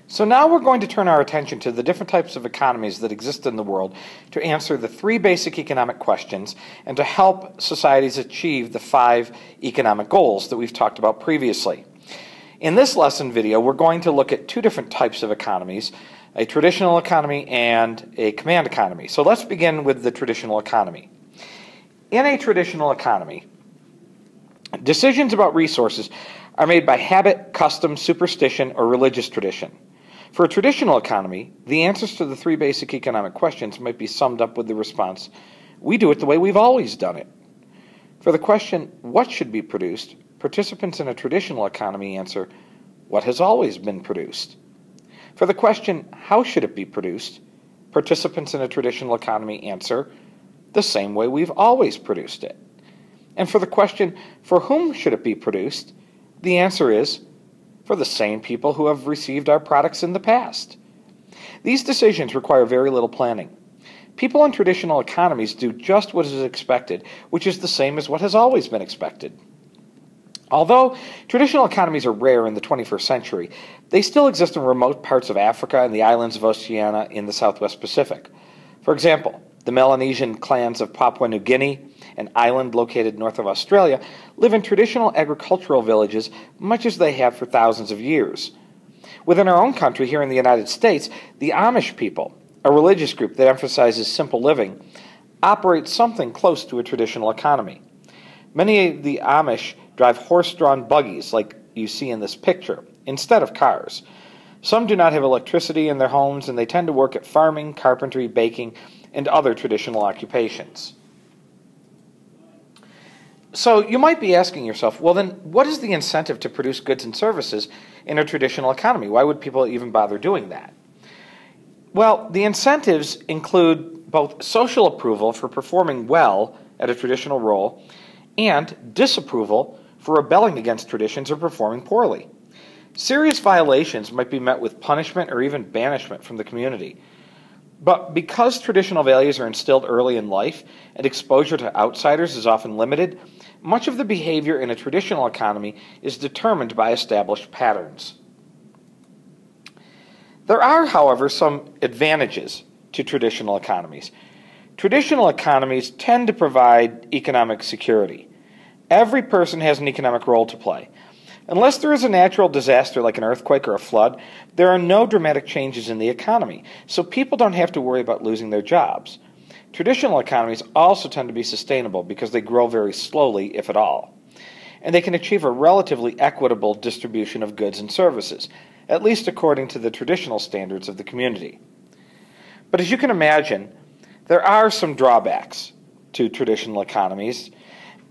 So now we're going to turn our attention to the different types of economies that exist in the world to answer the three basic economic questions and to help societies achieve the 5 economic goals that we've talked about previously. In this lesson video, we're going to look at 2 different types of economies, a traditional economy and a command economy. So let's begin with the traditional economy. In a traditional economy, decisions about resources are made by habit, custom, superstition, or religious tradition. For a traditional economy, the answers to the 3 basic economic questions might be summed up with the response, we do it the way we've always done it. For the question, what should be produced, participants in a traditional economy answer, what has always been produced. For the question, how should it be produced, participants in a traditional economy answer, the same way we've always produced it. And for the question, for whom should it be produced, the answer is, for the same people who have received our products in the past. These decisions require very little planning. People in traditional economies do just what is expected, which is the same as what has always been expected. Although traditional economies are rare in the 21st century, they still exist in remote parts of Africa and the islands of Oceania in the Southwest Pacific. For example, the Melanesian clans of Papua New Guinea, an island located north of Australia, live in traditional agricultural villages much as they have for thousands of years. Within our own country, here in the United States, the Amish people, a religious group that emphasizes simple living, operate something close to a traditional economy. Many of the Amish drive horse-drawn buggies like you see in this picture, instead of cars. Some do not have electricity in their homes, and they tend to work at farming, carpentry, baking, and other traditional occupations. So you might be asking yourself, well then, what is the incentive to produce goods and services in a traditional economy? Why would people even bother doing that? Well, the incentives include both social approval for performing well at a traditional role and disapproval for rebelling against traditions or performing poorly. Serious violations might be met with punishment or even banishment from the community. But because traditional values are instilled early in life and exposure to outsiders is often limited, much of the behavior in a traditional economy is determined by established patterns. There are, however, some advantages to traditional economies. Traditional economies tend to provide economic security. Every person has an economic role to play. Unless there is a natural disaster like an earthquake or a flood, there are no dramatic changes in the economy, so people don't have to worry about losing their jobs. Traditional economies also tend to be sustainable because they grow very slowly, if at all. And they can achieve a relatively equitable distribution of goods and services, at least according to the traditional standards of the community. But as you can imagine, there are some drawbacks to traditional economies,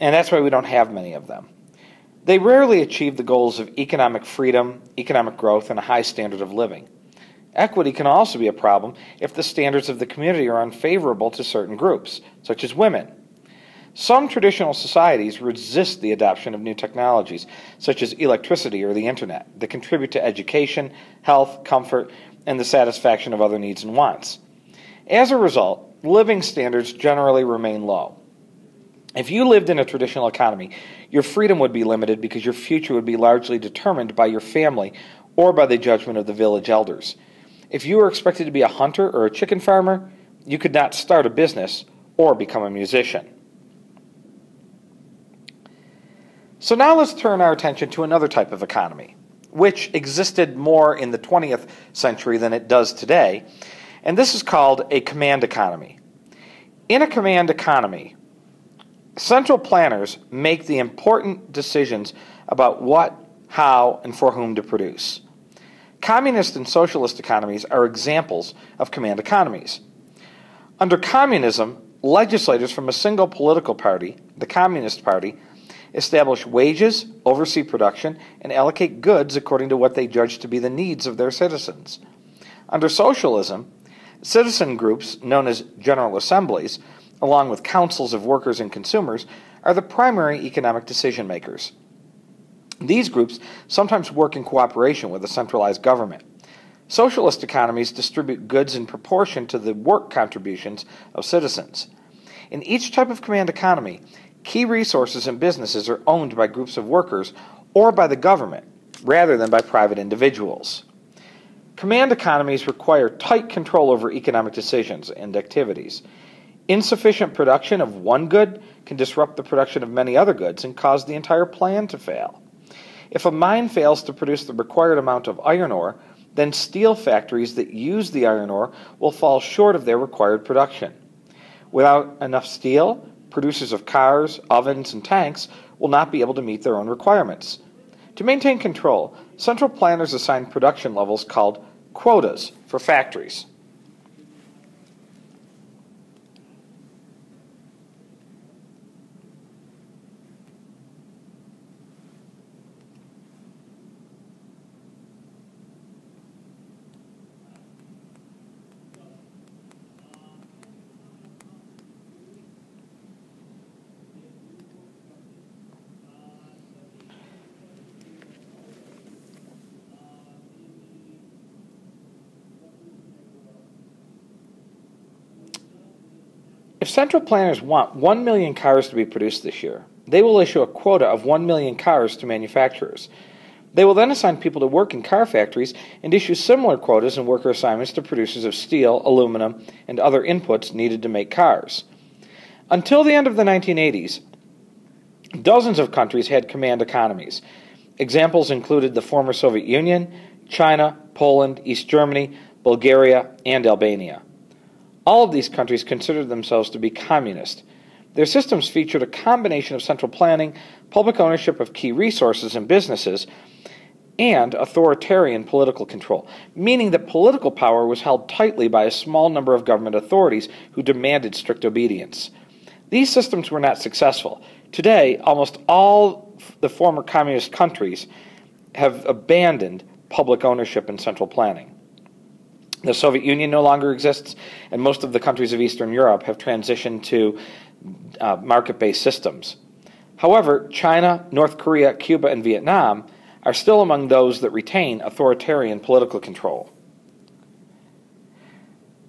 and that's why we don't have many of them. They rarely achieve the goals of economic freedom, economic growth, and a high standard of living. Equity can also be a problem if the standards of the community are unfavorable to certain groups, such as women. Some traditional societies resist the adoption of new technologies, such as electricity or the internet, that contribute to education, health, comfort, and the satisfaction of other needs and wants. As a result, living standards generally remain low. If you lived in a traditional economy, your freedom would be limited because your future would be largely determined by your family or by the judgment of the village elders. If you were expected to be a hunter or a chicken farmer, you could not start a business or become a musician. So now let's turn our attention to another type of economy, which existed more in the 20th century than it does today, and this is called a command economy. In a command economy, central planners make the important decisions about what, how, and for whom to produce. Communist and socialist economies are examples of command economies. Under communism, legislators from a single political party, the Communist Party, establish wages, oversee production, and allocate goods according to what they judge to be the needs of their citizens. Under socialism, citizen groups, known as General Assemblies, along with councils of workers and consumers, are the primary economic decision makers. These groups sometimes work in cooperation with a centralized government. Socialist economies distribute goods in proportion to the work contributions of citizens. In each type of command economy, key resources and businesses are owned by groups of workers or by the government, rather than by private individuals. Command economies require tight control over economic decisions and activities. Insufficient production of one good can disrupt the production of many other goods and cause the entire plan to fail. If a mine fails to produce the required amount of iron ore, then steel factories that use the iron ore will fall short of their required production. Without enough steel, producers of cars, ovens, and tanks will not be able to meet their own requirements. To maintain control, central planners assign production levels called quotas for factories. If central planners want 1 million cars to be produced this year, they will issue a quota of 1 million cars to manufacturers. They will then assign people to work in car factories and issue similar quotas and worker assignments to producers of steel, aluminum, and other inputs needed to make cars. Until the end of the 1980s, dozens of countries had command economies. Examples included the former Soviet Union, China, Poland, East Germany, Bulgaria, and Albania. All of these countries considered themselves to be communist. Their systems featured a combination of central planning, public ownership of key resources and businesses, and authoritarian political control, meaning that political power was held tightly by a small number of government authorities who demanded strict obedience. These systems were not successful. Today, almost all the former communist countries have abandoned public ownership and central planning. The Soviet Union no longer exists, and most of the countries of Eastern Europe have transitioned to market-based systems. However, China, North Korea, Cuba, and Vietnam are still among those that retain authoritarian political control.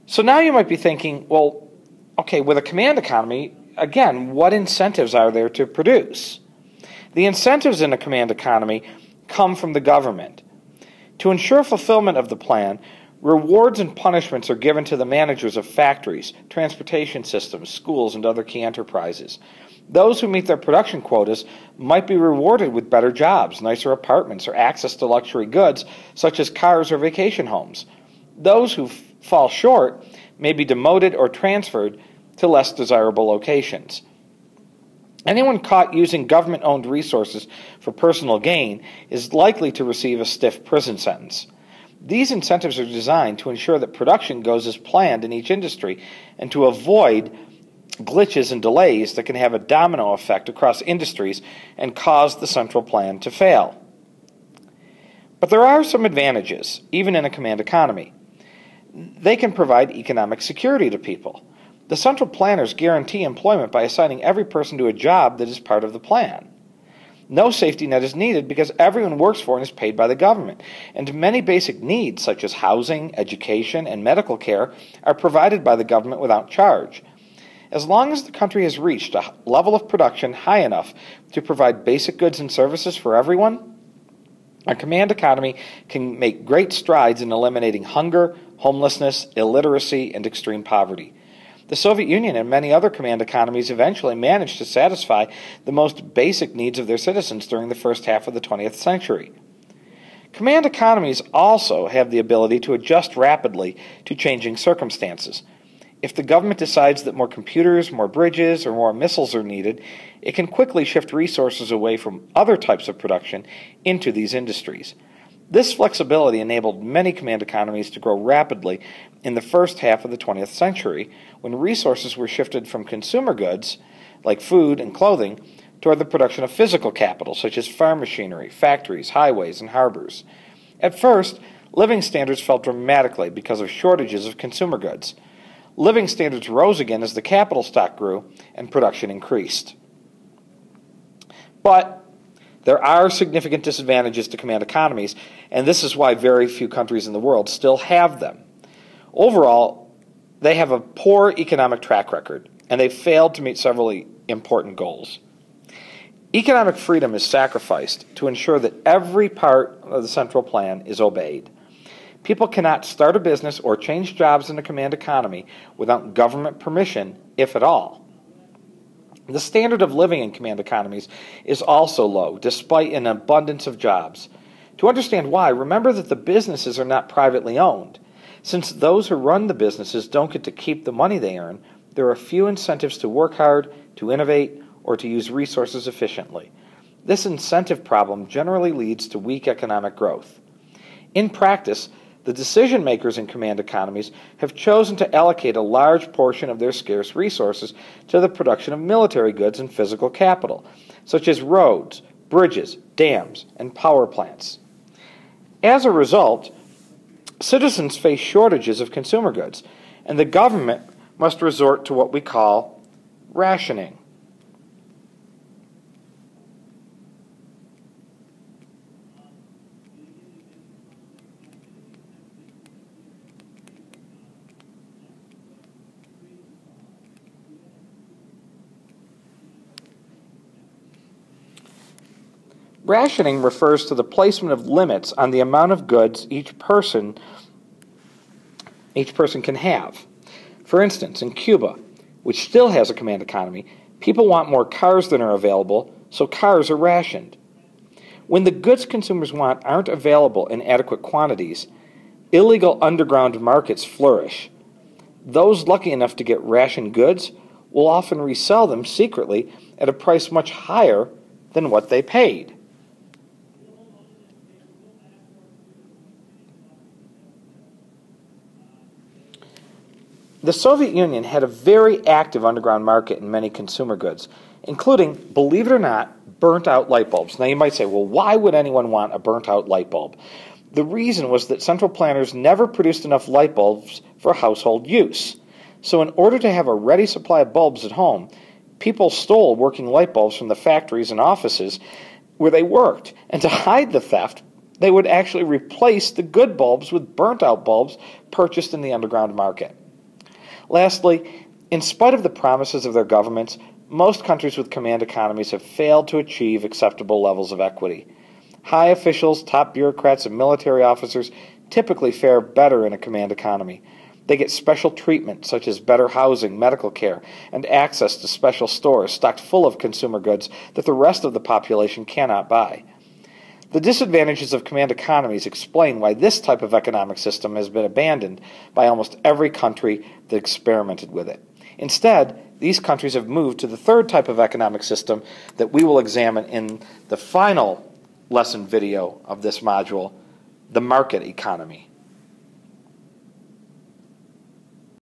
So now you might be thinking, well, okay, with a command economy, again, what incentives are there to produce? The incentives in a command economy come from the government. To ensure fulfillment of the plan, rewards and punishments are given to the managers of factories, transportation systems, schools, and other key enterprises. Those who meet their production quotas might be rewarded with better jobs, nicer apartments, or access to luxury goods such as cars or vacation homes. Those who fall short may be demoted or transferred to less desirable locations. Anyone caught using government-owned resources for personal gain is likely to receive a stiff prison sentence. These incentives are designed to ensure that production goes as planned in each industry and to avoid glitches and delays that can have a domino effect across industries and cause the central plan to fail. But there are some advantages, even in a command economy. They can provide economic security to people. The central planners guarantee employment by assigning every person to a job that is part of the plan. No safety net is needed because everyone works for and is paid by the government, and many basic needs such as housing, education, and medical care are provided by the government without charge. As long as the country has reached a level of production high enough to provide basic goods and services for everyone, a command economy can make great strides in eliminating hunger, homelessness, illiteracy, and extreme poverty. The Soviet Union and many other command economies eventually managed to satisfy the most basic needs of their citizens during the first half of the 20th century. Command economies also have the ability to adjust rapidly to changing circumstances. If the government decides that more computers, more bridges, or more missiles are needed, it can quickly shift resources away from other types of production into these industries. This flexibility enabled many command economies to grow rapidly in the first half of the 20th century, when resources were shifted from consumer goods, like food and clothing, toward the production of physical capital, such as farm machinery, factories, highways, and harbors. At first, living standards fell dramatically because of shortages of consumer goods. Living standards rose again as the capital stock grew and production increased. But there are significant disadvantages to command economies, and this is why very few countries in the world still have them. Overall, they have a poor economic track record, and they've failed to meet several important goals. Economic freedom is sacrificed to ensure that every part of the central plan is obeyed. People cannot start a business or change jobs in a command economy without government permission, if at all. The standard of living in command economies is also low, despite an abundance of jobs. To understand why, remember that the businesses are not privately owned. Since those who run the businesses don't get to keep the money they earn, there are few incentives to work hard, to innovate, or to use resources efficiently. This incentive problem generally leads to weak economic growth. In practice, the decision makers in command economies have chosen to allocate a large portion of their scarce resources to the production of military goods and physical capital, such as roads, bridges, dams, and power plants. As a result, citizens face shortages of consumer goods, and the government must resort to what we call rationing. Rationing refers to the placement of limits on the amount of goods each person can have. For instance, in Cuba, which still has a command economy, people want more cars than are available, so cars are rationed. When the goods consumers want aren't available in adequate quantities, illegal underground markets flourish. Those lucky enough to get rationed goods will often resell them secretly at a price much higher than what they paid. The Soviet Union had a very active underground market in many consumer goods, including, believe it or not, burnt-out light bulbs. Now you might say, well, why would anyone want a burnt-out light bulb? The reason was that central planners never produced enough light bulbs for household use. So in order to have a ready supply of bulbs at home, people stole working light bulbs from the factories and offices where they worked. And to hide the theft, they would actually replace the good bulbs with burnt-out bulbs purchased in the underground market. Lastly, in spite of the promises of their governments, most countries with command economies have failed to achieve acceptable levels of equity. High officials, top bureaucrats, and military officers typically fare better in a command economy. They get special treatment, such as better housing, medical care, and access to special stores stocked full of consumer goods that the rest of the population cannot buy. The disadvantages of command economies explain why this type of economic system has been abandoned by almost every country that experimented with it. Instead, these countries have moved to the third type of economic system that we will examine in the final lesson video of this module, the market economy.